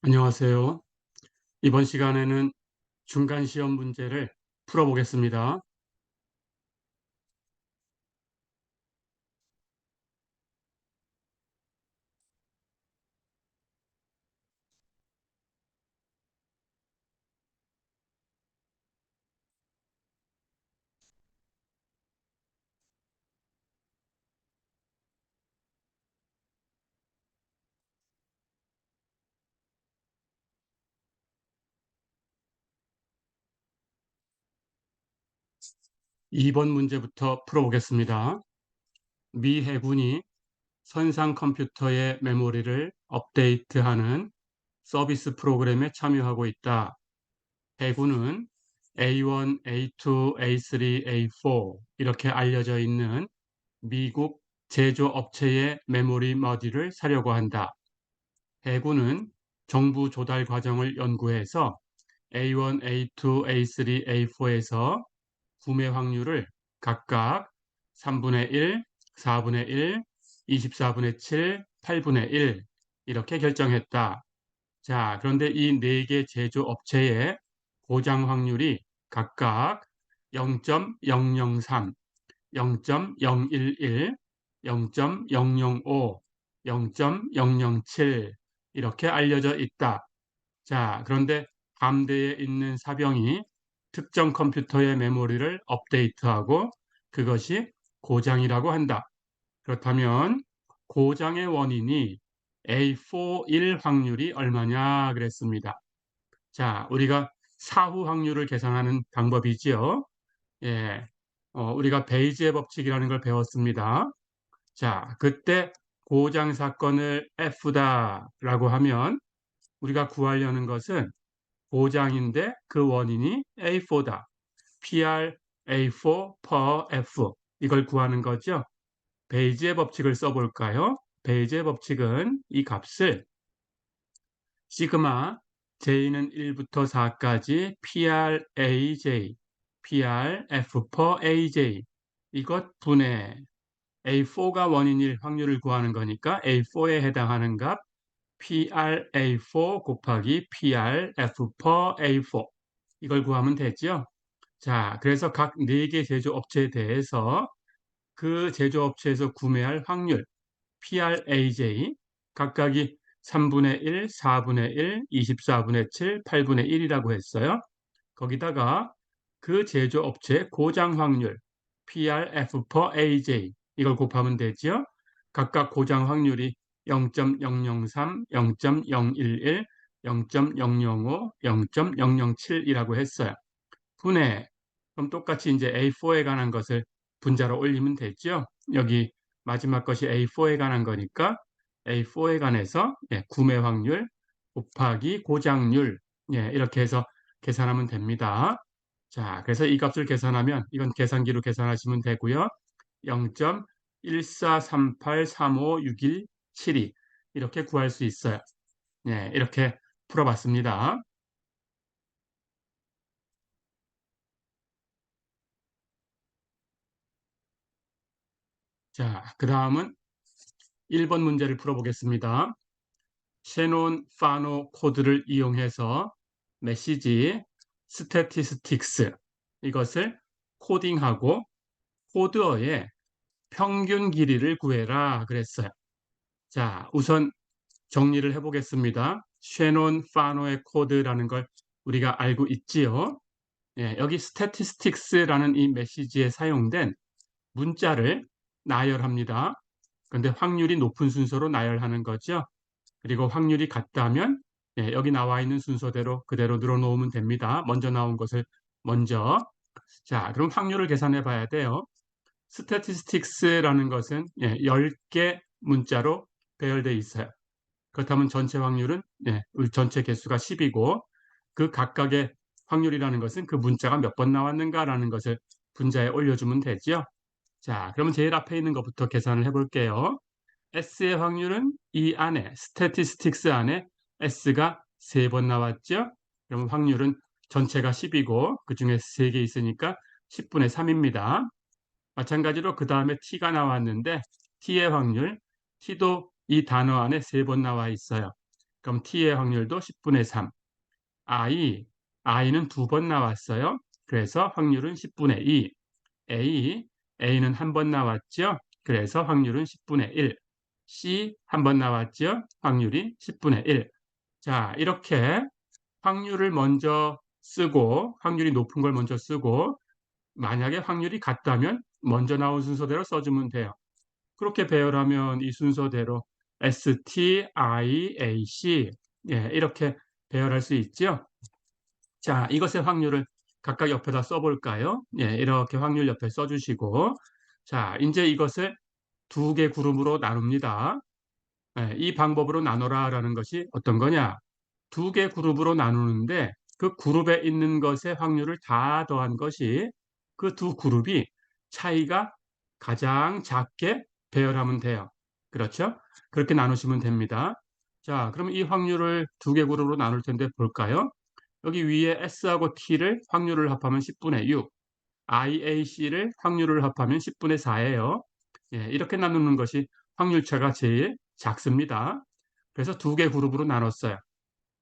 안녕하세요. 이번 시간에는 중간 시험 문제를 풀어보겠습니다. 2번 문제부터 풀어보겠습니다. 미 해군이 선상 컴퓨터의 메모리를 업데이트하는 서비스 프로그램에 참여하고 있다. 해군은 A1, A2, A3, A4 이렇게 알려져 있는 미국 제조업체의 메모리 머디를 사려고 한다. 해군은 정부 조달 과정을 연구해서 A1, A2, A3, A4에서 구매 확률을 각각 3분의 1, 4분의 1, 24분의 7, 8분의 1 이렇게 결정했다. 자, 그런데 이 네 개 제조업체의 고장 확률이 각각 0.003, 0.011, 0.005, 0.007 이렇게 알려져 있다. 자, 그런데 함대에 있는 사병이 특정 컴퓨터의 메모리를 업데이트하고 그것이 고장이라고 한다. 그렇다면 고장의 원인이 A4일 확률이 얼마냐 그랬습니다. 자, 우리가 사후 확률을 계산하는 방법이지요. 예, 우리가 베이지의 법칙이라는 걸 배웠습니다. 자, 그때 고장 사건을 F다라고 하면 우리가 구하려는 것은 고장인데 그 원인이 A4다. PR A4 per F 이걸 구하는 거죠. 베이지의 법칙을 써볼까요? 베이지의 법칙은 이 값을 시그마 J는 1부터 4까지 PRAJ, PRF per AJ 이것 분의 A4가 원인일 확률을 구하는 거니까 A4에 해당하는 값 PRA4 곱하기 PRF per A4 이걸 구하면 되죠. 자, 그래서 각 4개 제조업체에 대해서 그 제조업체에서 구매할 확률 PRAJ 각각이 3분의 1, 4분의 1, 24분의 7, 8분의 1이라고 했어요. 거기다가 그 제조업체의 고장 확률 PRF per AJ 이걸 곱하면 되죠. 각각 고장 확률이 0.003, 0.011, 0.005, 0.007이라고 했어요. 분해. 그럼 똑같이 이제 A4에 관한 것을 분자로 올리면 되죠. 여기 마지막 것이 A4에 관한 거니까 A4에 관해서 구매 확률 곱하기 고장률 이렇게 해서 계산하면 됩니다. 자, 그래서 이 값을 계산하면 이건 계산기로 계산하시면 되고요. 0.1438356172 이렇게 구할 수 있어요. 이렇게 풀어봤습니다. 자, 그 다음은 1번 문제를 풀어보겠습니다. 셰논 파노 코드를 이용해서 메시지 스태티스틱스 이것을 코딩하고 코드어의 평균 길이를 구해라 그랬어요. 자, 우선 정리를 해보겠습니다. 셰논 파노의 코드라는 걸 우리가 알고 있지요. 여기 스태티스틱스라는 이 메시지에 사용된 문자를 나열합니다. 그런데 확률이 높은 순서로 나열하는 거죠. 그리고 확률이 같다면 여기 나와 있는 순서대로 그대로 늘어놓으면 됩니다. 먼저 나온 것을 먼저. 자, 그럼 확률을 계산해 봐야 돼요. 스태티스틱스라는 것은 10개 문자로 배열되어 있어요. 그렇다면 전체 확률은 우리 전체 개수가 10이고 그 각각의 확률이라는 것은 그 문자가 몇 번 나왔는가라는 것을 분자에 올려주면 되죠. 자, 그러면 제일 앞에 있는 것부터 계산을 해볼게요. S의 확률은 이 안에, 스태티스틱스 안에 S가 3번 나왔죠? 그러면 확률은 전체가 10이고 그 중에 3개 있으니까 10분의 3입니다. 마찬가지로 그 다음에 T가 나왔는데 T의 확률, T도 이 단어 안에 3번 나와 있어요. 그럼 t의 확률도 10분의 3. i는 두 번 나왔어요. 그래서 확률은 10분의 2. a는 한 번 나왔죠. 그래서 확률은 10분의 1. c 한 번 나왔죠. 확률이 10분의 1. 자, 이렇게 확률을 먼저 쓰고 확률이 높은 걸 먼저 쓰고 만약에 확률이 같다면 먼저 나온 순서대로 써주면 돼요. 그렇게 배열하면 이 순서대로 ST, I, AC 이렇게 배열할 수 있죠. 자, 이것의 확률을 각각 옆에다 써볼까요? 이렇게 확률 옆에 써주시고 자, 이제 이것을 두 개 그룹으로 나눕니다. 이 방법으로 나눠라라는 것이 어떤 거냐? 두 개 그룹으로 나누는데 그 그룹에 있는 것의 확률을 다 더한 것이 그 두 그룹이 차이가 가장 작게 배열하면 돼요. 그렇죠? 그렇게 나누시면 됩니다. 자, 그럼 이 확률을 두 개 그룹으로 나눌 텐데 볼까요? 여기 위에 S하고 T를 확률을 합하면 10분의 6, IAC를 확률을 합하면 10분의 4예요. 이렇게 나누는 것이 확률차가 제일 작습니다. 그래서 두 개 그룹으로 나눴어요.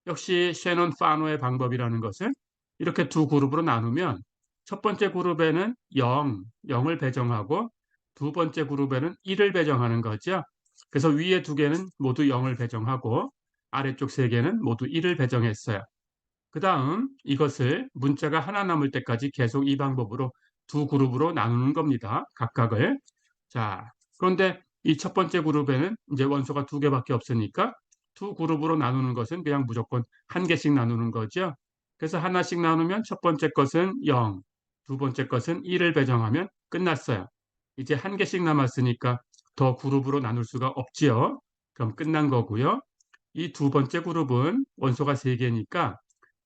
역시 셰넌 파노의 방법이라는 것은 이렇게 두 그룹으로 나누면 첫 번째 그룹에는 0을 배정하고 두 번째 그룹에는 1을 배정하는 거죠. 그래서 위에 두 개는 모두 0을 배정하고 아래쪽 세 개는 모두 1을 배정했어요. 그 다음 이것을 문자가 하나 남을 때까지 계속 이 방법으로 두 그룹으로 나누는 겁니다. 각각을. 자, 그런데 이 첫 번째 그룹에는 이제 원소가 두 개밖에 없으니까 두 그룹으로 나누는 것은 그냥 무조건 한 개씩 나누는 거죠. 그래서 하나씩 나누면 첫 번째 것은 0, 두 번째 것은 1을 배정하면 끝났어요. 이제 한 개씩 남았으니까 더 그룹으로 나눌 수가 없지요. 그럼 끝난 거고요. 이 두 번째 그룹은 원소가 세 개니까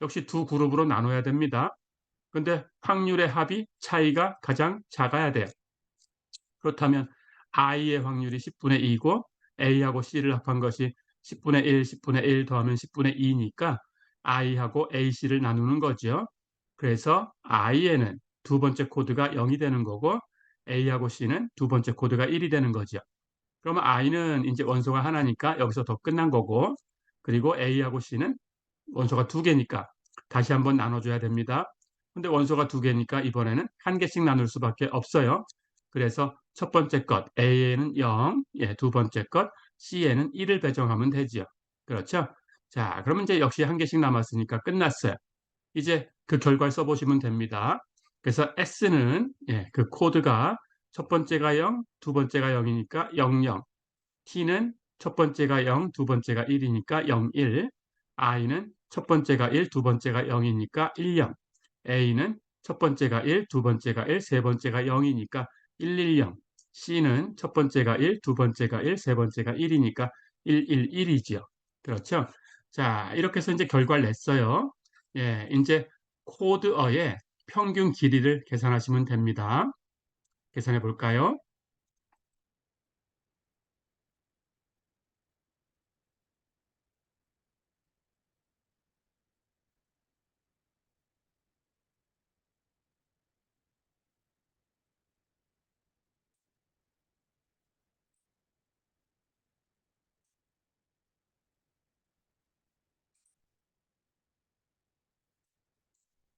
역시 두 그룹으로 나눠야 됩니다. 그런데 확률의 합이 차이가 가장 작아야 돼요. 그렇다면 I의 확률이 10분의 2고 A하고 C를 합한 것이 10분의 1, 10분의 1 더하면 10분의 2니까 I하고 AC를 나누는 거죠. 그래서 I에는 두 번째 코드가 0이 되는 거고 A하고 C는 두 번째 코드가 1이 되는 거죠. 그러면 I는 이제 원소가 하나니까 여기서 더 끝난 거고 그리고 A하고 C는 원소가 두 개니까 다시 한번 나눠줘야 됩니다. 근데 원소가 두 개니까 이번에는 한 개씩 나눌 수밖에 없어요. 그래서 첫 번째 것 A에는 0, 두 번째 것 C에는 1을 배정하면 되지요. 그렇죠? 자, 그러면 이제 역시 한 개씩 남았으니까 끝났어요. 이제 그 결과를 써보시면 됩니다. 그래서 S는 그 코드가 첫 번째가 0, 두 번째가 0이니까 00. T는 첫 번째가 0, 두 번째가 1이니까 01. I는 첫 번째가 1, 두 번째가 0이니까 10. A는 첫 번째가 1, 두 번째가 1, 세 번째가 0이니까 110. C는 첫 번째가 1, 두 번째가 1, 세 번째가 1이니까 111이죠. 그렇죠? 자, 이렇게 해서 이제 결과를 냈어요. 이제 코드어의 평균 길이를 계산하시면 됩니다. 계산해 볼까요?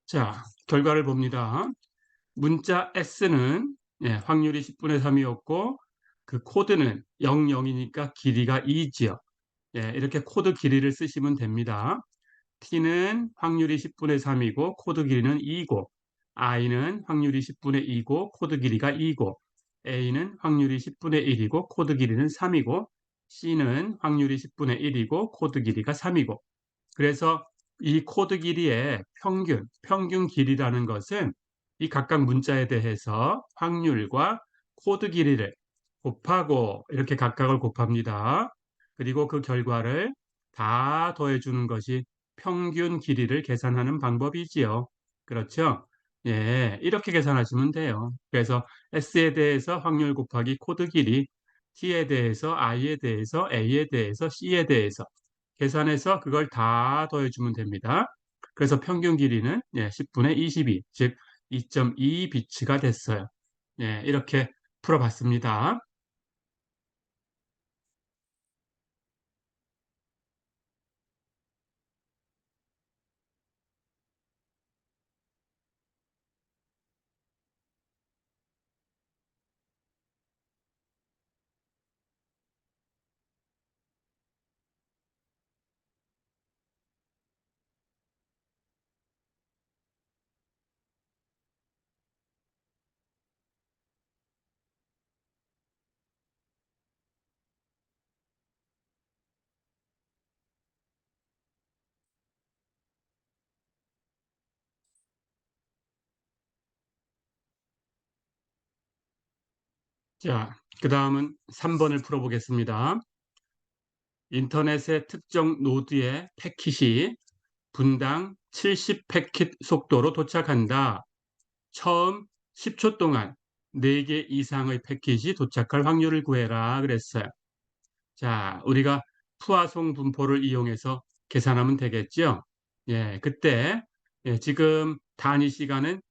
자, 결과를 봅니다. 문자 S는 확률이 10분의 3이었고 그 코드는 00이니까 길이가 2지요. 이렇게 코드 길이를 쓰시면 됩니다. T는 확률이 10분의 3이고 코드 길이는 2고 I는 확률이 10분의 2고 코드 길이가 2고 A는 확률이 10분의 1이고 코드 길이는 3이고 C는 확률이 10분의 1이고 코드 길이가 3이고 그래서 이 코드 길이의 평균 길이라는 것은 이 각각 문자에 대해서 확률과 코드 길이를 곱하고 이렇게 각각을 곱합니다. 그리고 그 결과를 다 더해주는 것이 평균 길이를 계산하는 방법이지요. 그렇죠? 이렇게 계산하시면 돼요. 그래서 S에 대해서 확률 곱하기 코드 길이, T에 대해서 I에 대해서 A에 대해서 C에 대해서 계산해서 그걸 다 더해주면 됩니다. 그래서 평균 길이는 10분의 22, 즉 2.2 비츠가 됐어요. 이렇게 풀어봤습니다. 자, 그 다음은 3번을 풀어보겠습니다. 인터넷의 특정 노드에 패킷이 분당 70 패킷 속도로 도착한다. 처음 10초 동안 4개 이상의 패킷이 도착할 확률을 구해라 그랬어요. 자, 우리가 푸아송 분포를 이용해서 계산하면 되겠죠? 예, 그때 지금 단위 시간은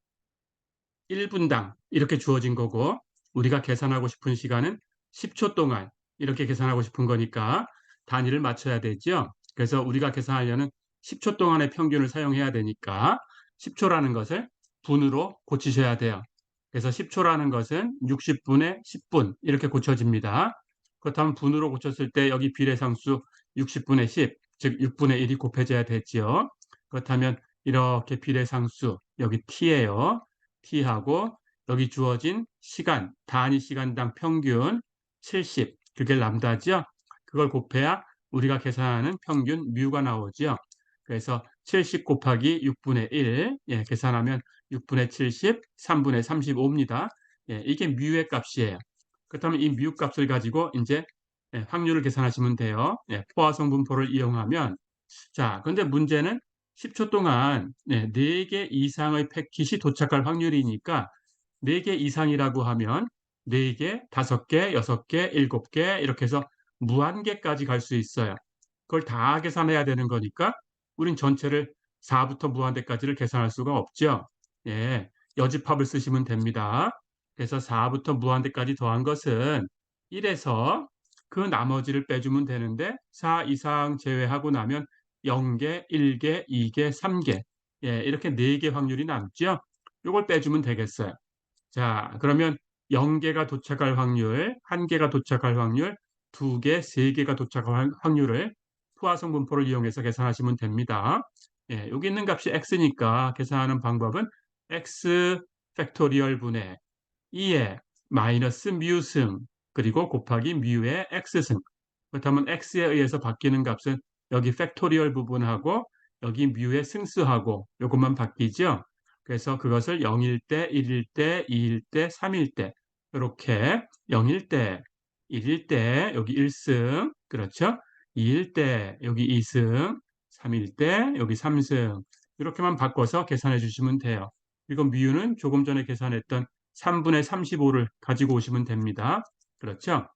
1분당 이렇게 주어진 거고 우리가 계산하고 싶은 시간은 10초 동안 이렇게 계산하고 싶은 거니까 단위를 맞춰야 되죠. 그래서 우리가 계산하려는 10초 동안의 평균을 사용해야 되니까 10초라는 것을 분으로 고치셔야 돼요. 그래서 10초라는 것은 60분의 10분 이렇게 고쳐집니다. 그렇다면 분으로 고쳤을 때 여기 비례상수 60분의 10, 즉 6분의 1이 곱해져야 되지요. 그렇다면 이렇게 비례상수 여기 t예요. t하고 여기 주어진 시간, 단위 시간당 평균 70, 그게 람다죠. 그걸 곱해야 우리가 계산하는 평균 뮤가 나오죠. 그래서 70 곱하기 6분의 1, 예, 계산하면 6분의 70, 3분의 35입니다. 예, 이게 뮤의 값이에요. 그렇다면 이 뮤 값을 가지고 이제 확률을 계산하시면 돼요. 예, 포화성 분포를 이용하면 자, 그런데 문제는 10초 동안 4개 이상의 패킷이 도착할 확률이니까 4개 이상이라고 하면 4개, 5개, 6개, 7개 이렇게 해서 무한개까지 갈 수 있어요. 그걸 다 계산해야 되는 거니까 우린 전체를 4부터 무한대까지를 계산할 수가 없죠. 예, 여집합을 쓰시면 됩니다. 그래서 4부터 무한대까지 더한 것은 1에서 그 나머지를 빼주면 되는데 4 이상 제외하고 나면 0개, 1개, 2개, 3개 예, 이렇게 4개 확률이 남죠. 이걸 빼주면 되겠어요. 자, 그러면 0개가 도착할 확률, 1개가 도착할 확률, 2개, 3개가 도착할 확률을 포화성 분포를 이용해서 계산하시면 됩니다. 예, 여기 있는 값이 x니까 계산하는 방법은 x 팩토리얼 분의 2의 마이너스 뮤승 그리고 곱하기 뮤의 x승. 그렇다면 x에 의해서 바뀌는 값은 여기 팩토리얼 부분하고 여기 뮤의 승수하고 이것만 바뀌죠. 그래서 그것을 0일 때, 1일 때, 2일 때, 3일 때 이렇게 0일 때, 1일 때 여기 1승 그렇죠? 2일 때 여기 2승, 3일 때 여기 3승 이렇게만 바꿔서 계산해 주시면 돼요. 이거 뮤는 조금 전에 계산했던 3분의 35를 가지고 오시면 됩니다. 그렇죠?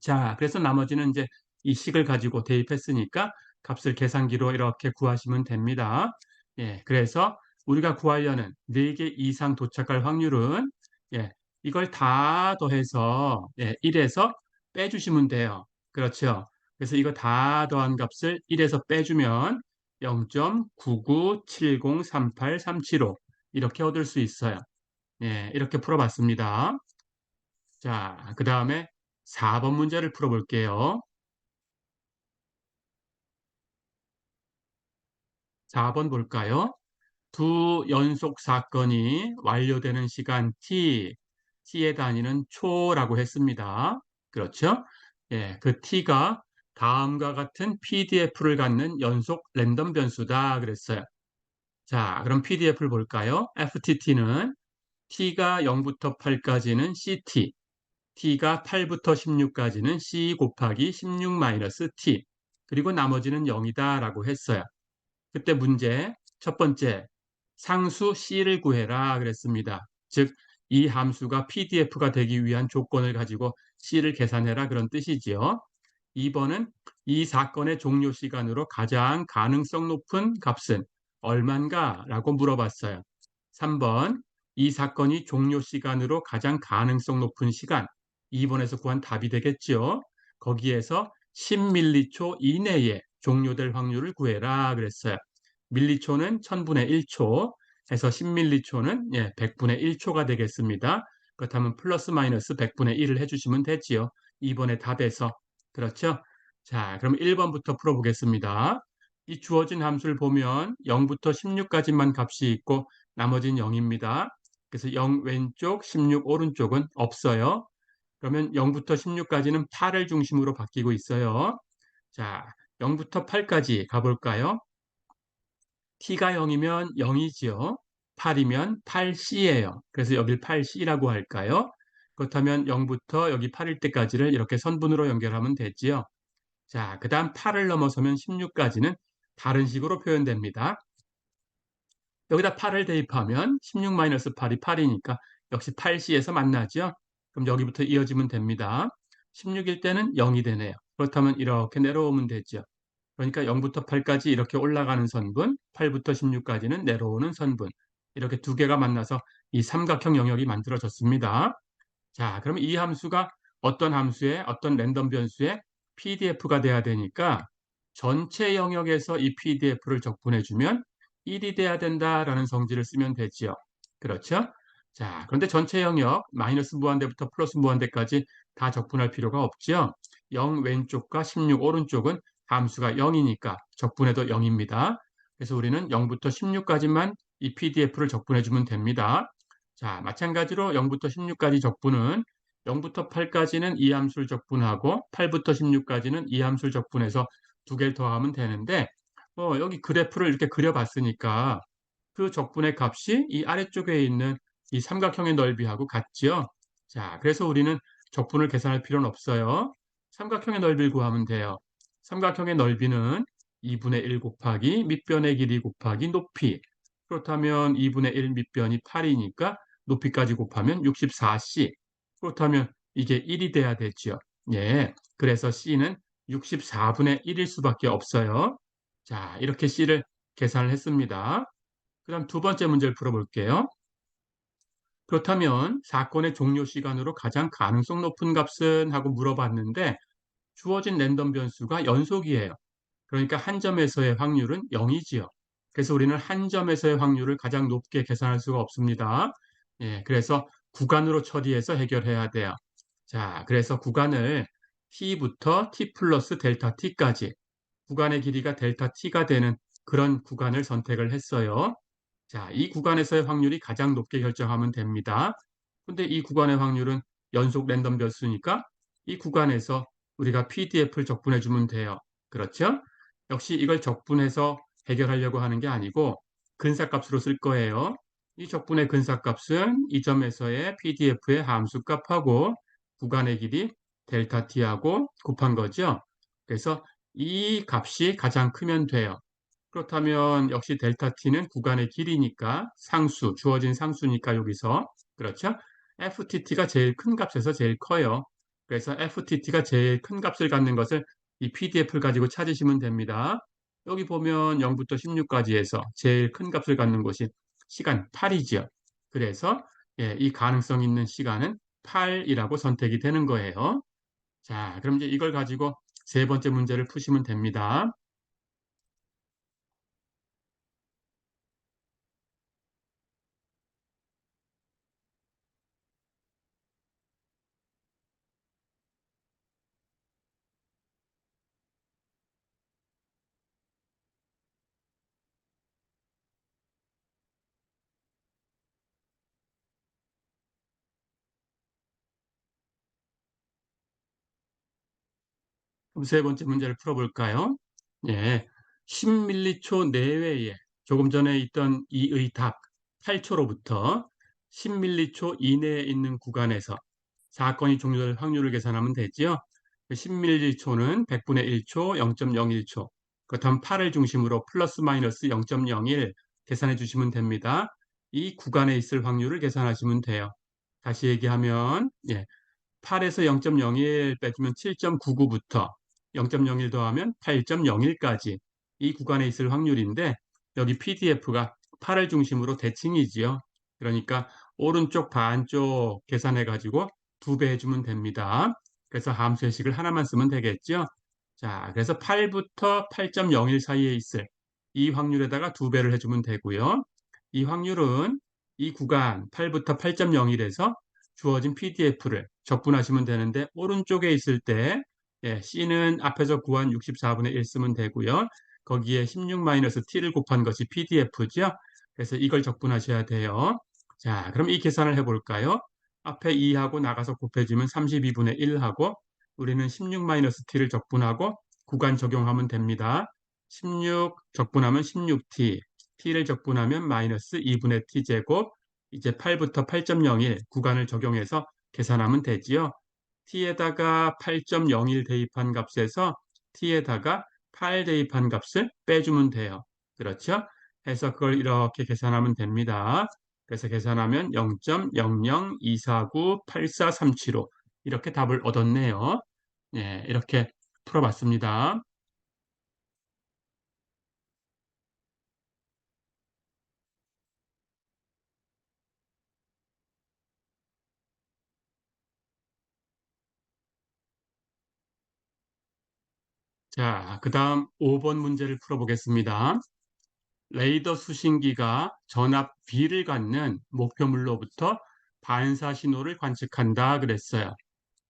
자, 그래서 나머지는 이제 이 식을 가지고 대입했으니까 값을 계산기로 이렇게 구하시면 됩니다. 예, 그래서 우리가 구하려는 4개 이상 도착할 확률은 예, 이걸 다 더해서 1에서 빼주시면 돼요. 그렇죠? 그래서 이거 다 더한 값을 1에서 빼주면 0.997038375 이렇게 얻을 수 있어요. 예, 이렇게 풀어봤습니다. 자, 그 다음에 4번 문제를 풀어볼게요. 4번 볼까요? 두 연속 사건이 완료되는 시간 t의 단위는 초라고 했습니다. 그렇죠? 예, 그 t가 다음과 같은 PDF를 갖는 연속 랜덤 변수다 그랬어요. 자, 그럼 PDF를 볼까요? FTT는 t가 0부터 8까지는 CT, t가 8부터 16까지는 c 곱하기 16-t 그리고 나머지는 0이다 라고 했어요. 그때 문제 첫 번째 상수 c를 구해라 그랬습니다. 즉 이 함수가 PDF가 되기 위한 조건을 가지고 c를 계산해라 그런 뜻이지요. 2번은 이 사건의 종료 시간으로 가장 가능성 높은 값은 얼만가? 라고 물어봤어요. 3번 이 사건이 종료 시간으로 가장 가능성 높은 시간 2번에서 구한 답이 되겠죠. 거기에서 10밀리초 이내에 종료될 확률을 구해라 그랬어요. 밀리초는 1000분의 1초 해서 10밀리초는 100분의 1초가 되겠습니다. 그렇다면 플러스 마이너스 100분의 1을 해주시면 되지요. 2번의 답에서. 그렇죠? 자, 그럼 1번부터 풀어보겠습니다. 이 주어진 함수를 보면 0부터 16까지만 값이 있고 나머지는 0입니다. 그래서 0 왼쪽, 16 오른쪽은 없어요. 그러면 0부터 16까지는 8을 중심으로 바뀌고 있어요. 자, 0부터 8까지 가볼까요? t가 0이면 0이지요. 8이면 8c예요. 그래서 여길 8c라고 할까요? 그렇다면 0부터 여기 8일 때까지를 이렇게 선분으로 연결하면 되지요. 자, 그 다음 8을 넘어서면 16까지는 다른 식으로 표현됩니다. 여기다 8을 대입하면 16-8이 8이니까 역시 8C에서 만나죠. 그럼 여기부터 이어지면 됩니다. 16일 때는 0이 되네요. 그렇다면 이렇게 내려오면 되죠. 그러니까 0부터 8까지 이렇게 올라가는 선분, 8부터 16까지는 내려오는 선분. 이렇게 두 개가 만나서 이 삼각형 영역이 만들어졌습니다. 자, 그러면 이 함수가 어떤 함수의 어떤 랜덤 변수의 PDF가 돼야 되니까 전체 영역에서 이 PDF를 적분해주면 1이 돼야 된다라는 성질을 쓰면 되지요. 그렇죠? 자, 그런데 전체 영역 마이너스 무한대부터 플러스 무한대까지 다 적분할 필요가 없죠. 0 왼쪽과 16 오른쪽은 함수가 0이니까 적분해도 0입니다. 그래서 우리는 0부터 16까지만 이 PDF를 적분해주면 됩니다. 자, 마찬가지로 0부터 16까지 적분은 0부터 8까지는 이 함수를 적분하고 8부터 16까지는 이 함수를 적분해서 두 개를 더하면 되는데 여기 그래프를 이렇게 그려봤으니까 그 적분의 값이 이 아래쪽에 있는 이 삼각형의 넓이하고 같지요. 자, 그래서 우리는 적분을 계산할 필요는 없어요. 삼각형의 넓이를 구하면 돼요. 삼각형의 넓이는 2분의 1 곱하기 밑변의 길이 곱하기 높이. 그렇다면 2분의 1 밑변이 8이니까 높이까지 곱하면 64C. 그렇다면 이게 1이 돼야 되죠. 예. 그래서 C는 64분의 1일 수밖에 없어요. 자, 이렇게 C를 계산을 했습니다. 그다음 두 번째 문제를 풀어볼게요. 그렇다면 사건의 종료 시간으로 가장 가능성 높은 값은 하고 물어봤는데 주어진 랜덤 변수가 연속이에요. 그러니까 한 점에서의 확률은 0이지요. 그래서 우리는 한 점에서의 확률을 가장 높게 계산할 수가 없습니다. 예, 그래서 구간으로 처리해서 해결해야 돼요. 자, 그래서 구간을 t부터 t 플러스 델타 t까지 구간의 길이가 델타 t가 되는 그런 구간을 선택을 했어요. 자, 이 구간에서의 확률이 가장 높게 결정하면 됩니다. 근데 이 구간의 확률은 연속 랜덤 변수니까 이 구간에서 우리가 PDF를 적분해 주면 돼요. 그렇죠? 역시 이걸 적분해서 해결하려고 하는 게 아니고 근사값으로 쓸 거예요. 이 적분의 근사값은 이 점에서의 PDF의 함수값하고 구간의 길이 델타 t하고 곱한 거죠. 그래서 이 값이 가장 크면 돼요. 그렇다면 역시 델타 t는 구간의 길이니까 상수, 주어진 상수니까 여기서 그렇죠? FTT가 제일 큰 값에서 제일 커요. 그래서 FTT가 제일 큰 값을 갖는 것을 이 PDF를 가지고 찾으시면 됩니다. 여기 보면 0부터 16까지에서 제일 큰 값을 갖는 곳이 시간 8이지요. 그래서 예, 이 가능성 있는 시간은 8이라고 선택이 되는 거예요. 자, 그럼 이제 이걸 가지고 세 번째 문제를 푸시면 됩니다. 그럼 세 번째 문제를 풀어볼까요? 예, 10m초 내외에 조금 전에 있던 이의 답 8초로부터 10m초 이내에 있는 구간에서 사건이 종료될 확률을 계산하면 되지요. 10m초는 100분의 1초, 0.01초. 그렇다면 8을 중심으로 플러스 마이너스 0.01 계산해 주시면 됩니다. 이 구간에 있을 확률을 계산하시면 돼요. 다시 얘기하면 8에서 0.01 빼주면 7.99부터 0.01 더하면 8.01까지 이 구간에 있을 확률인데 여기 PDF가 8을 중심으로 대칭이지요. 그러니까 오른쪽 반쪽 계산해 가지고 2배 해주면 됩니다. 그래서 함수의식을 하나만 쓰면 되겠죠. 자, 그래서 8부터 8.01 사이에 있을 이 확률에다가 2배를 해주면 되고요. 이 확률은 이 구간 8부터 8.01에서 주어진 PDF를 적분하시면 되는데 오른쪽에 있을 때 C는 앞에서 구한 64분의 1 쓰면 되고요. 거기에 16-t를 곱한 것이 PDF죠. 그래서 이걸 적분하셔야 돼요. 자, 그럼 이 계산을 해볼까요? 앞에 2하고 나가서 곱해주면 32분의 1하고 우리는 16-t를 적분하고 구간 적용하면 됩니다. 16 적분하면 16t, t를 적분하면 마이너스 2분의 t제곱, 이제 8부터 8.01 구간을 적용해서 계산하면 되지요. t에다가 8.01 대입한 값에서 t에다가 8 대입한 값을 빼주면 돼요. 그렇죠? 해서 그걸 이렇게 계산하면 됩니다. 그래서 계산하면 0.002498437로 이렇게 답을 얻었네요. 예, 이렇게 풀어봤습니다. 자, 그 다음 5번 문제를 풀어보겠습니다. 레이더 수신기가 전압 B를 갖는 목표물로부터 반사 신호를 관측한다 그랬어요.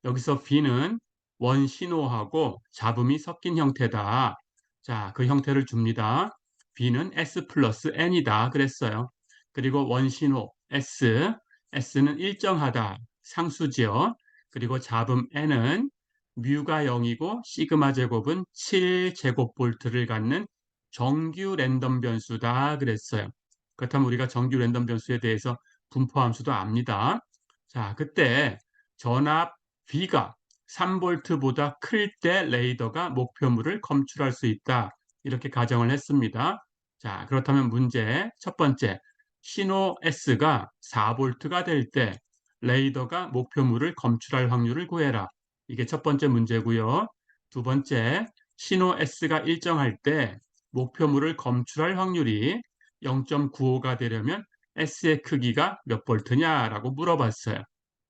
여기서 B는 원 신호하고 잡음이 섞인 형태다. 자, 그 형태를 줍니다. B는 S 플러스 N이다 그랬어요. 그리고 원 신호 S는 일정하다. 상수지요. 그리고 잡음 N은 뮤가 0이고 시그마 제곱은 7제곱볼트를 갖는 정규 랜덤 변수다 그랬어요. 그렇다면 우리가 정규 랜덤 변수에 대해서 분포함수도 압니다. 자, 그때 전압 B가 3볼트보다 클 때 레이더가 목표물을 검출할 수 있다. 이렇게 가정을 했습니다. 자, 그렇다면 문제 첫 번째, 신호 S가 4볼트가 될 때 레이더가 목표물을 검출할 확률을 구해라. 이게 첫 번째 문제고요. 두 번째, 신호 S가 일정할 때 목표물을 검출할 확률이 0.95가 되려면 S의 크기가 몇 볼트냐라고 물어봤어요.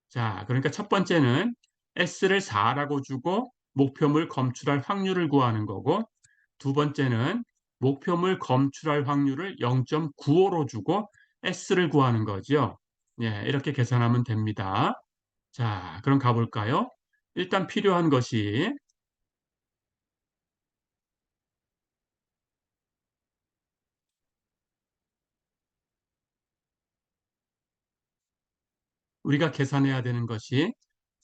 자, 그러니까 첫 번째는 S를 4라고 주고 목표물 검출할 확률을 구하는 거고, 두 번째는 목표물 검출할 확률을 0.95로 주고 S를 구하는 거죠. 예, 이렇게 계산하면 됩니다. 자, 그럼 가볼까요? 일단 필요한 것이 우리가 계산해야 되는 것이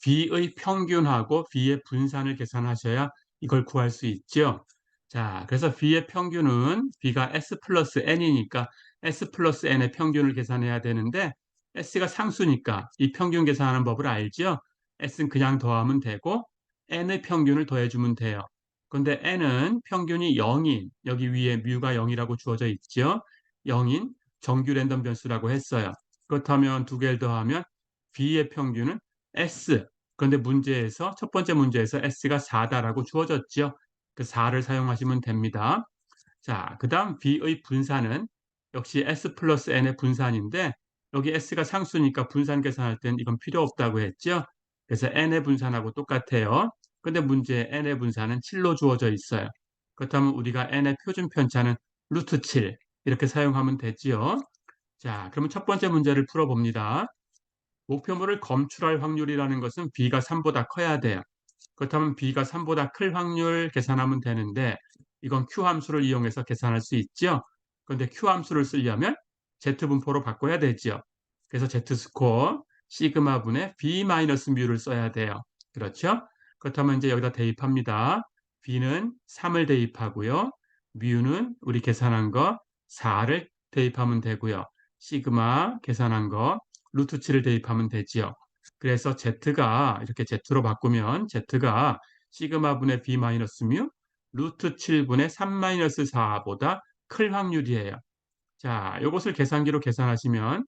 B의 평균하고 B의 분산을 계산하셔야 이걸 구할 수 있죠. 자, 그래서 B의 평균은 B가 S 플러스 N이니까 S 플러스 N의 평균을 계산해야 되는데 S가 상수니까 이 평균 계산하는 법을 알죠. S는 그냥 더하면 되고 N의 평균을 더해주면 돼요. 그런데 N은 평균이 0인, 여기 위에 뮤가 0이라고 주어져 있죠. 0인 정규 랜덤 변수라고 했어요. 그렇다면 두 개를 더하면 B의 평균은 S. 그런데 문제에서 첫 번째 문제에서 S가 4다라고 주어졌죠. 그 4를 사용하시면 됩니다. 자, 그 다음 B의 분산은 역시 S 플러스 N의 분산인데 여기 S가 상수니까 분산 계산할 때는 이건 필요 없다고 했죠. 그래서 N의 분산하고 똑같아요. 근데 문제에 N의 분산은 7로 주어져 있어요. 그렇다면 우리가 N의 표준 편차는 루트 7 이렇게 사용하면 되지요. 자, 그러면 첫 번째 문제를 풀어봅니다. 목표물을 검출할 확률이라는 것은 B가 3보다 커야 돼요. 그렇다면 B가 3보다 클 확률 계산하면 되는데 이건 Q 함수를 이용해서 계산할 수 있죠. 그런데 Q 함수를 쓰려면 Z분포로 바꿔야 되죠. 그래서 Z스코어 시그마분의 B 마이너스 뮤를 써야 돼요. 그렇죠? 그렇다면 이제 여기다 대입합니다. B는 3을 대입하고요. 뮤는 우리 계산한 거 4를 대입하면 되고요. 시그마 계산한 거 루트 7을 대입하면 되지요. 그래서 Z가 이렇게 Z로 바꾸면 Z가 시그마분의 B 마이너스 뮤 루트 7분의 3 마이너스 4보다 클 확률이에요. 자, 이것을 계산기로 계산하시면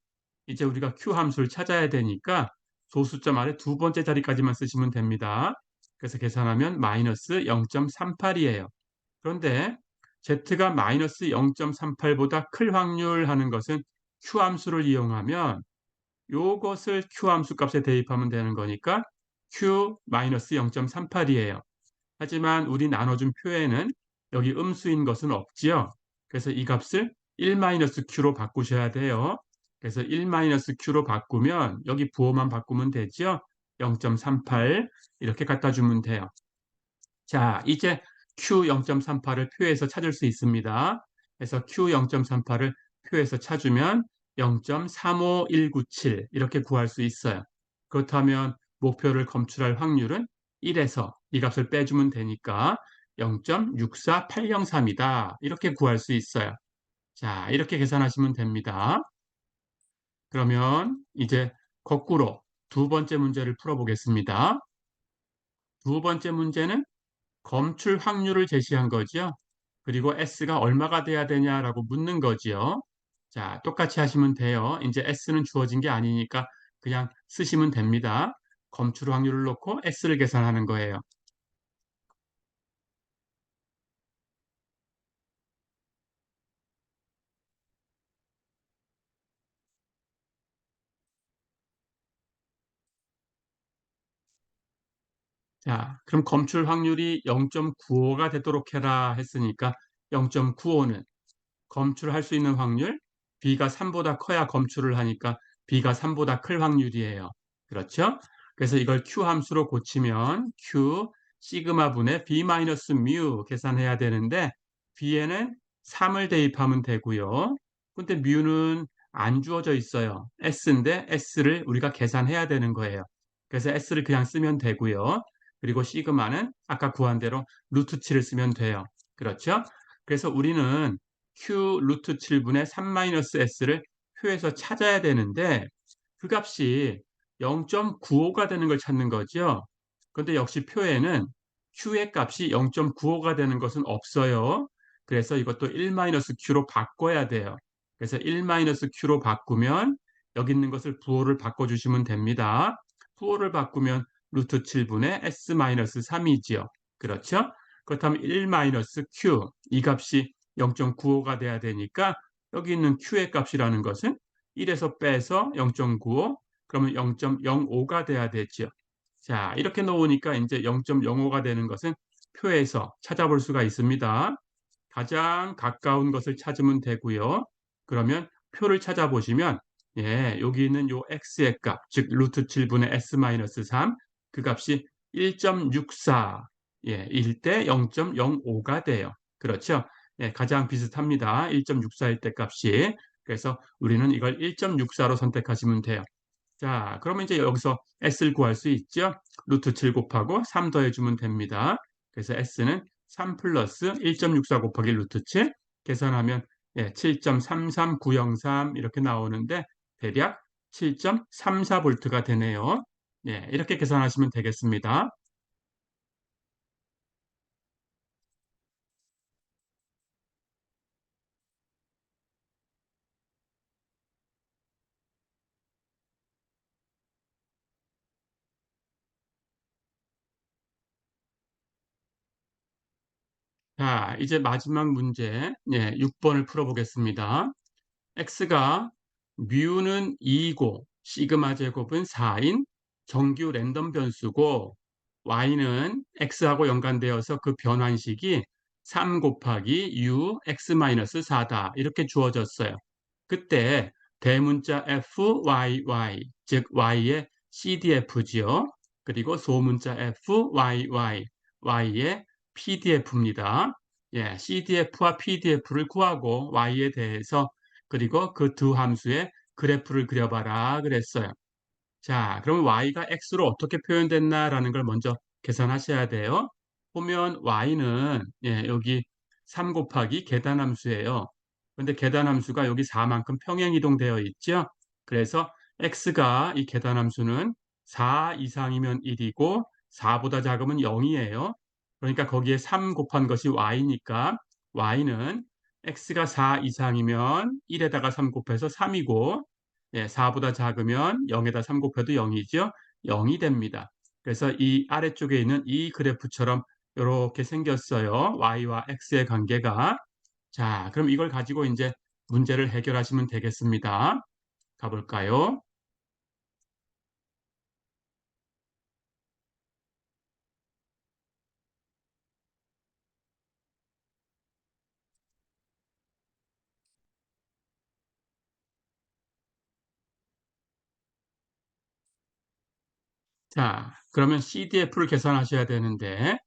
이제 우리가 Q 함수를 찾아야 되니까 소수점 아래 두 번째 자리까지만 쓰시면 됩니다. 그래서 계산하면 마이너스 0.38이에요. 그런데 Z가 마이너스 0.38보다 클 확률 하는 것은 Q 함수를 이용하면 요것을 Q 함수 값에 대입하면 되는 거니까 Q-0.38이에요. 하지만 우리 나눠준 표에는 여기 음수인 것은 없지요. 그래서 이 값을 1-Q로 바꾸셔야 돼요. 그래서 1-Q로 바꾸면 여기 부호만 바꾸면 되죠. 0.38 이렇게 갖다 주면 돼요. 자, 이제 Q0.38을 표에서 찾을 수 있습니다. 그래서 Q0.38을 표에서 찾으면 0.35197 이렇게 구할 수 있어요. 그렇다면 목표를 검출할 확률은 1에서 이 값을 빼주면 되니까 0.64803이다. 이렇게 구할 수 있어요. 자, 이렇게 계산하시면 됩니다. 그러면 이제 거꾸로 두 번째 문제를 풀어보겠습니다. 두 번째 문제는 검출 확률을 제시한 거죠. 그리고 S가 얼마가 돼야 되냐라고 묻는 거지요. 자, 똑같이 하시면 돼요. 이제 S는 주어진 게 아니니까 그냥 쓰시면 됩니다. 검출 확률을 놓고 S를 계산하는 거예요. 자, 그럼 검출 확률이 0.95가 되도록 해라 했으니까 0.95는 검출할 수 있는 확률, B가 3보다 커야 검출을 하니까 B가 3보다 클 확률이에요. 그렇죠? 그래서 이걸 Q 함수로 고치면 Q 시그마 분의 B 마이너스 뮤 계산해야 되는데 B에는 3을 대입하면 되고요. 근데 뮤는 안 주어져 있어요. S인데 S를 우리가 계산해야 되는 거예요. 그래서 S를 그냥 쓰면 되고요. 그리고 시그마는 아까 구한 대로 루트 7을 쓰면 돼요. 그렇죠? 그래서 우리는 Q 루트 7분의 3-S를 표에서 찾아야 되는데 그 값이 0.95가 되는 걸 찾는 거죠. 그런데 역시 표에는 Q의 값이 0.95가 되는 것은 없어요. 그래서 이것도 1-Q로 바꿔야 돼요. 그래서 1-Q로 바꾸면 여기 있는 것을 부호를 바꿔주시면 됩니다. 부호를 바꾸면 루트 7분의 S-3이지요. 그렇죠? 그렇다면 1-Q 이 값이 0.95가 돼야 되니까 여기 있는 Q의 값이라는 것은 1에서 빼서 0.95 그러면 0.05가 돼야 되죠. 자, 이렇게 놓으니까 이제 0.05가 되는 것은 표에서 찾아볼 수가 있습니다. 가장 가까운 것을 찾으면 되고요. 그러면 표를 찾아보시면 예, 여기 있는 요 x의 값, 즉 루트 7분의 s-3 그 값이 1.64 예, 1대 0.05가 돼요. 그렇죠? 예, 가장 비슷합니다. 1.64일 때 값이. 그래서 우리는 이걸 1.64로 선택하시면 돼요. 자, 그러면 이제 여기서 s를 구할 수 있죠? 루트 7 곱하고 3 더해주면 됩니다. 그래서 s는 3 플러스 1.64 곱하기 루트 7 계산하면 예, 7.33903 이렇게 나오는데 대략 7.34V가 되네요. 예, 이렇게 계산하시면 되겠습니다. 자, 이제 마지막 문제 예, 6번을 풀어보겠습니다. x가 뮤는 2이고 시그마 제곱은 4인 정규 랜덤 변수고 y는 x하고 연관되어서 그 변환식이 3 곱하기 u x-4다 이렇게 주어졌어요. 그때 대문자 fyy 즉 y의 cdf지요. 그리고 소문자 fyy y의 pdf입니다. 예, cdf와 pdf를 구하고 y에 대해서 그리고 그 두 함수의 그래프를 그려봐라 그랬어요. 자, 그럼 y가 x로 어떻게 표현됐나라는 걸 먼저 계산하셔야 돼요. 보면 y는 예, 여기 3 곱하기 계단함수예요. 근데 계단함수가 여기 4만큼 평행이동되어 있죠. 그래서 x가 이 계단함수는 4 이상이면 1이고 4보다 작으면 0이에요. 그러니까 거기에 3 곱한 것이 y니까 y는 x가 4 이상이면 1에다가 3 곱해서 3이고 예, 4보다 작으면 0에다 3 곱해도 0이죠. 0이 됩니다. 그래서 이 아래쪽에 있는 이 그래프처럼 이렇게 생겼어요. y와 x의 관계가. 자, 그럼 이걸 가지고 이제 문제를 해결하시면 되겠습니다. 가볼까요? 자, 그러면 CDF를 계산하셔야 되는데,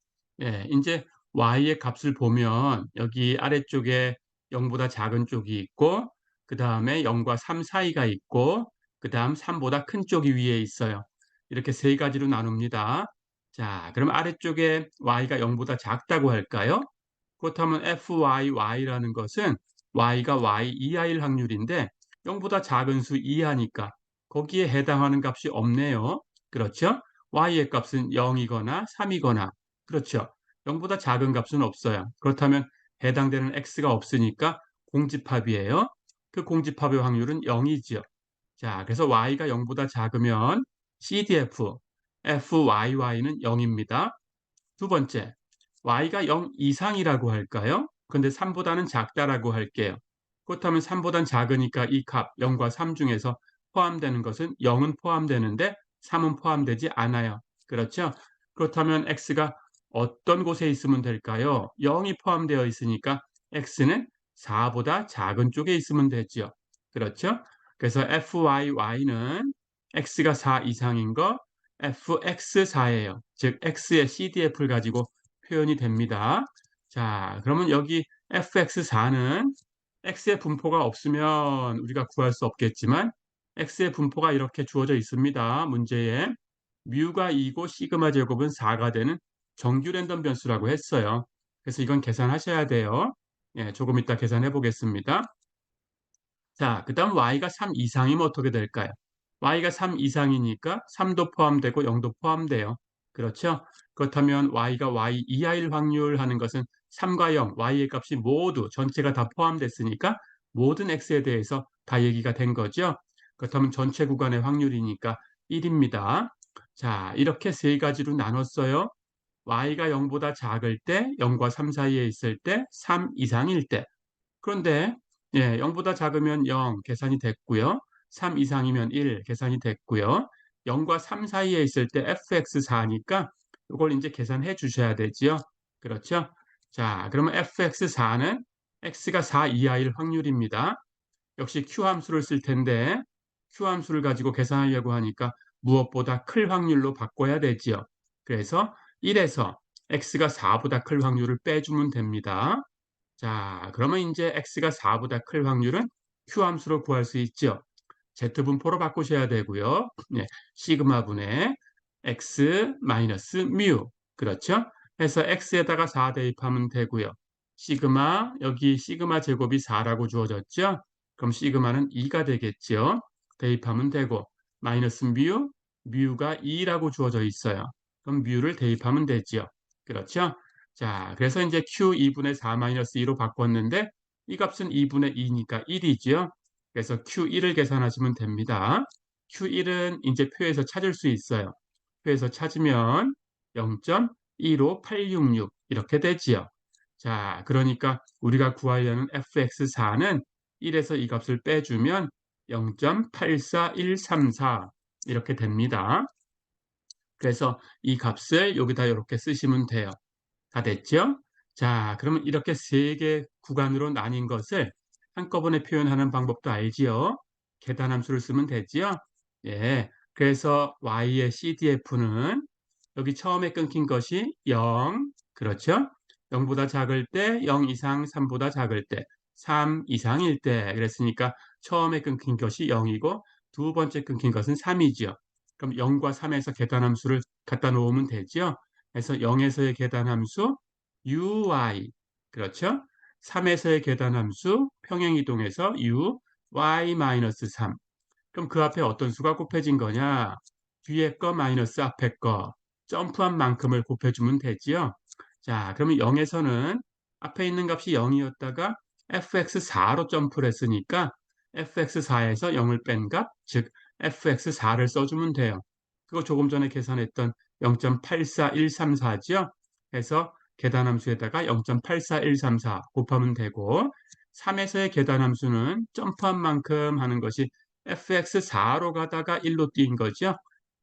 예, 이제 Y의 값을 보면 여기 아래쪽에 0보다 작은 쪽이 있고, 그 다음에 0과 3 사이가 있고, 그 다음 3보다 큰 쪽이 위에 있어요. 이렇게 세 가지로 나눕니다. 자, 그럼 아래쪽에 Y가 0보다 작다고 할까요? 그렇다면 FYY라는 것은 Y가 Y 이하일 확률인데 0보다 작은 수 이하니까 거기에 해당하는 값이 없네요. 그렇죠? y의 값은 0이거나 3이거나 그렇죠. 0보다 작은 값은 없어요. 그렇다면 해당되는 x가 없으니까 공집합이에요. 그 공집합의 확률은 0이지요. 자, 그래서 y가 0보다 작으면 CDF, FYY는 0입니다. 두 번째, y가 0 이상이라고 할까요? 근데 3보다는 작다라고 할게요. 그렇다면 3보단 작으니까 이 값 0과 3 중에서 포함되는 것은 0은 포함되는데 3은 포함되지 않아요. 그렇죠? 그렇다면 x가 어떤 곳에 있으면 될까요? 0이 포함되어 있으니까 x는 4보다 작은 쪽에 있으면 되죠. 그렇죠? 그래서 fyy는 x가 4 이상인 거 fx4예요. 즉 x의 CDF를 가지고 표현이 됩니다. 자, 그러면 여기 fx4는 x의 분포가 없으면 우리가 구할 수 없겠지만 x의 분포가 이렇게 주어져 있습니다. 문제에 뮤가 2고 시그마 제곱은 4가 되는 정규 랜덤 변수라고 했어요. 그래서 이건 계산하셔야 돼요. 예, 조금 이따 계산해 보겠습니다. 자, 그 다음 y가 3 이상이면 어떻게 될까요? y가 3 이상이니까 3도 포함되고 0도 포함돼요. 그렇죠? 그렇다면 y가 y 이하일 확률 하는 것은 3과 0, y의 값이 모두 전체가 다 포함됐으니까 모든 x에 대해서 다 얘기가 된 거죠. 그렇다면 전체 구간의 확률이니까 1입니다. 자, 이렇게 세 가지로 나눴어요. y가 0보다 작을 때, 0과 3 사이에 있을 때, 3 이상일 때. 그런데 예, 0보다 작으면 0 계산이 됐고요. 3 이상이면 1 계산이 됐고요. 0과 3 사이에 있을 때 fx4니까 이걸 이제 계산해 주셔야 되지요. 그렇죠? 자, 그러면 fx4는 x가 4 이하일 확률입니다. 역시 q 함수를 쓸 텐데 q 함수를 가지고 계산하려고 하니까 무엇보다 클 확률로 바꿔야 되지요. 그래서 1에서 x가 4보다 클 확률을 빼주면 됩니다. 자, 그러면 이제 x가 4보다 클 확률은 q 함수로 구할 수 있죠. z분포로 바꾸셔야 되고요. 네, 시그마분의 x 마이너스 뮤. 그렇죠? 해서 x에다가 4 대입하면 되고요. 시그마, 여기 시그마 제곱이 4라고 주어졌죠? 그럼 시그마는 2가 되겠죠? 대입하면 되고, 마이너스 뮤, 뮤가 2라고 주어져 있어요. 그럼 뮤를 대입하면 되죠. 그렇죠? 자, 그래서 이제 q 2분의 4 마이너스 2로 바꿨는데, 이 값은 2분의 2니까 1이죠? 그래서 Q1을 계산하시면 됩니다. Q1은 이제 표에서 찾을 수 있어요. 표에서 찾으면 0.15866 이렇게 되지요. 자, 그러니까 우리가 구하려는 fx4는 1에서 이 값을 빼주면 0.84134 이렇게 됩니다. 그래서 이 값을 여기다 이렇게 쓰시면 돼요. 다 됐죠? 자, 그러면 이렇게 세 개 구간으로 나뉜 것을 한꺼번에 표현하는 방법도 알지요? 계단함수를 쓰면 되지요? 예. 그래서 y의 CDF는 여기 처음에 끊긴 것이 0, 그렇죠? 0보다 작을 때, 0 이상 3보다 작을 때, 3 이상일 때, 그랬으니까 처음에 끊긴 것이 0이고 두 번째 끊긴 것은 3이죠. 그럼 0과 3에서 계단함수를 갖다 놓으면 되죠? 그래서 0에서의 계단함수 uy, 그렇죠? 3에서의 계단함수 평행이동해서 u, y-3. 그럼 그 앞에 어떤 수가 곱해진 거냐? 뒤에 거 마이너스 앞에 거 점프한 만큼을 곱해주면 되지요. 자, 그러면 0에서는 앞에 있는 값이 0이었다가 fx4로 점프를 했으니까 fx4에서 0을 뺀 값, 즉 fx4를 써주면 돼요. 그거 조금 전에 계산했던 0.84134죠. 해서 계단함수에다가 0.84134 곱하면 되고 3에서의 계단함수는 점프한 만큼 하는 것이 fx4로 가다가 1로 뛴 거죠.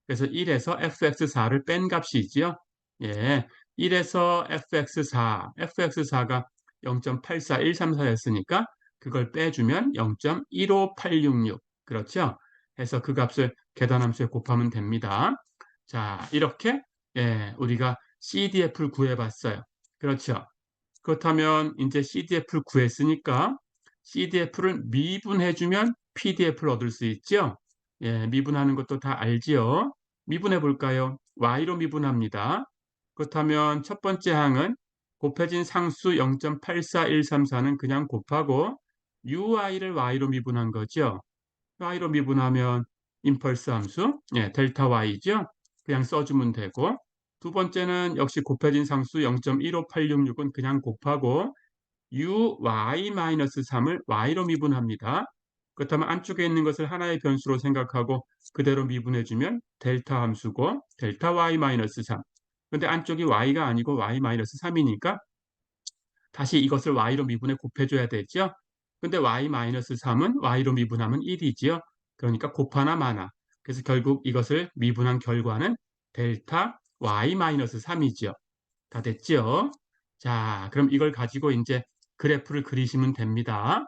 그래서 1에서 fx4를 뺀 값이지요. 예, 1에서 fx4가 0.84134였으니까 그걸 빼주면 0.15866. 그렇죠? 해서 그 값을 계단함수에 곱하면 됩니다. 자, 이렇게 예, 우리가 CDF를 구해봤어요. 그렇죠? 그렇다면 이제 CDF를 구했으니까 CDF를 미분해주면 PDF를 얻을 수 있죠? 예, 미분하는 것도 다 알지요? 미분해 볼까요? Y로 미분합니다. 그렇다면 첫 번째 항은 곱해진 상수 0.84134는 그냥 곱하고 UI를 Y로 미분한 거죠. Y로 미분하면 0.84134는 임펄스 함수, 델타 y죠. 그냥 써주면 되고, 두 번째는 역시 곱해진 상수 0.15866은 그냥 곱하고 uy-3을 y로 미분합니다. 그렇다면 안쪽에 있는 것을 하나의 변수로 생각하고 그대로 미분해주면 델타 함수고 델타 y-3. 근데 안쪽이 y가 아니고 y-3이니까 다시 이것을 y로 미분해 곱해줘야 되죠. 근데 y-3은 y로 미분하면 1이지요. 그러니까 곱하나 마나. 그래서 결국 이것을 미분한 결과는 델타 y-3이지요. 다 됐죠? 자, 그럼 이걸 가지고 이제 그래프를 그리시면 됩니다.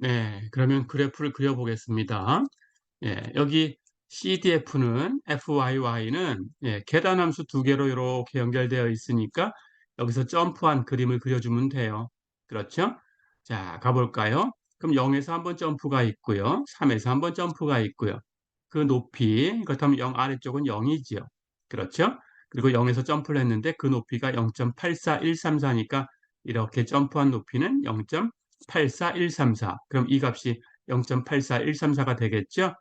네, 그러면 그래프를 그려보겠습니다. 여기 CDF는 FYY는 계단함수 두 개로 이렇게 연결되어 있으니까 여기서 점프한 그림을 그려주면 돼요. 그렇죠? 자, 가볼까요? 그럼 0에서 한번 점프가 있고요. 3에서 한번 점프가 있고요. 그 높이, 그렇다면 0 아래쪽은 0이지요. 그렇죠? 그리고 0에서 점프를 했는데 그 높이가 0.84134니까 이렇게 점프한 높이는 0.84134. 그럼 이 값이 0.84134가 되겠죠?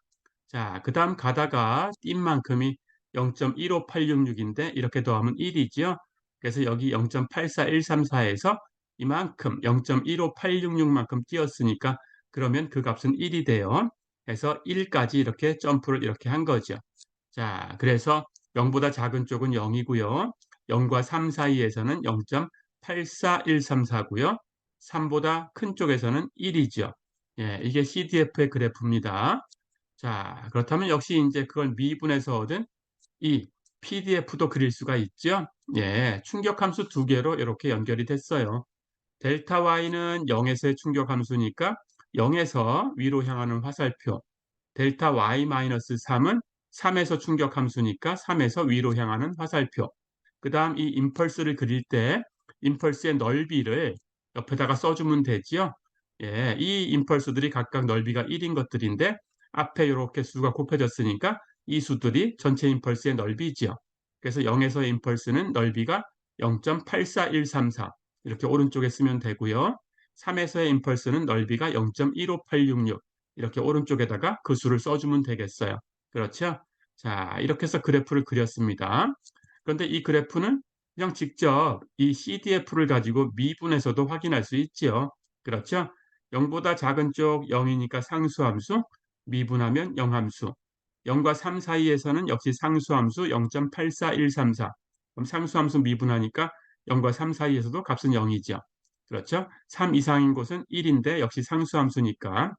자, 그 다음 가다가 띈 만큼이 0.15866인데 이렇게 더하면 1이죠. 그래서 여기 0.84134에서 이만큼 0.15866만큼 띄었으니까 그러면 그 값은 1이 돼요. 그래서 1까지 이렇게 점프를 이렇게 한 거죠. 자, 그래서 0보다 작은 쪽은 0이고요. 0과 3 사이에서는 0.84134고요. 3보다 큰 쪽에서는 1이죠. 이게 CDF의 그래프입니다. 자, 그렇다면 역시 이제 그걸 미분해서 얻은 이 PDF도 그릴 수가 있죠. 충격함수 두 개로 이렇게 연결이 됐어요. 델타 Y는 0에서의 충격함수니까 0에서 위로 향하는 화살표. 델타 Y-3은 3에서 충격함수니까 3에서 위로 향하는 화살표. 그 다음 이 임펄스를 그릴 때 임펄스의 넓이를 옆에다가 써주면 되지요. 이 임펄스들이 각각 넓이가 1인 것들인데 앞에 이렇게 수가 곱해졌으니까 이 수들이 전체 임펄스의 넓이지요. 그래서 0에서의 임펄스는 넓이가 0.84134 이렇게 오른쪽에 쓰면 되고요. 3에서의 임펄스는 넓이가 0.15866 이렇게 오른쪽에다가 그 수를 써주면 되겠어요. 그렇죠? 자, 이렇게 해서 그래프를 그렸습니다. 그런데 이 그래프는 그냥 직접 이 CDF를 가지고 미분해서도 확인할 수 있지요. 그렇죠? 0보다 작은 쪽 0이니까 상수함수, 미분하면 0함수. 0과 3 사이에서는 역시 상수함수 0.84134. 그럼 상수함수 미분하니까 0과 3 사이에서도 값은 0이죠. 그렇죠? 3 이상인 곳은 1인데 역시 상수함수니까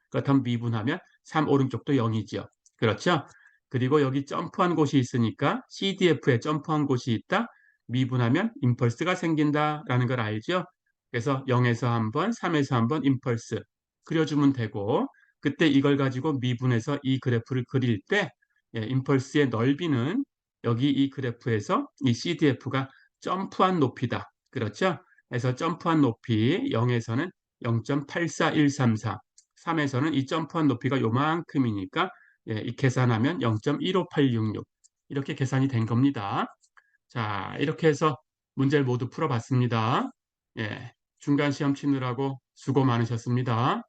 그렇다면 미분하면 3 오른쪽도 0이죠. 그렇죠? 그리고 여기 점프한 곳이 있으니까 CDF에 점프한 곳이 있다. 미분하면 임펄스가 생긴다라는 걸 알죠? 그래서 0에서 한번, 3에서 한번 임펄스 그려주면 되고 그때 이걸 가지고 미분해서 이 그래프를 그릴 때 임펄스의 넓이는 여기 이 그래프에서 이 CDF가 점프한 높이다. 그렇죠? 그래서 점프한 높이 0에서는 0.84134 3에서는 이 점프한 높이가 요만큼이니까 이 계산하면 0.15866 이렇게 계산이 된 겁니다. 자, 이렇게 해서 문제를 모두 풀어봤습니다. 중간 시험 치느라고 수고 많으셨습니다.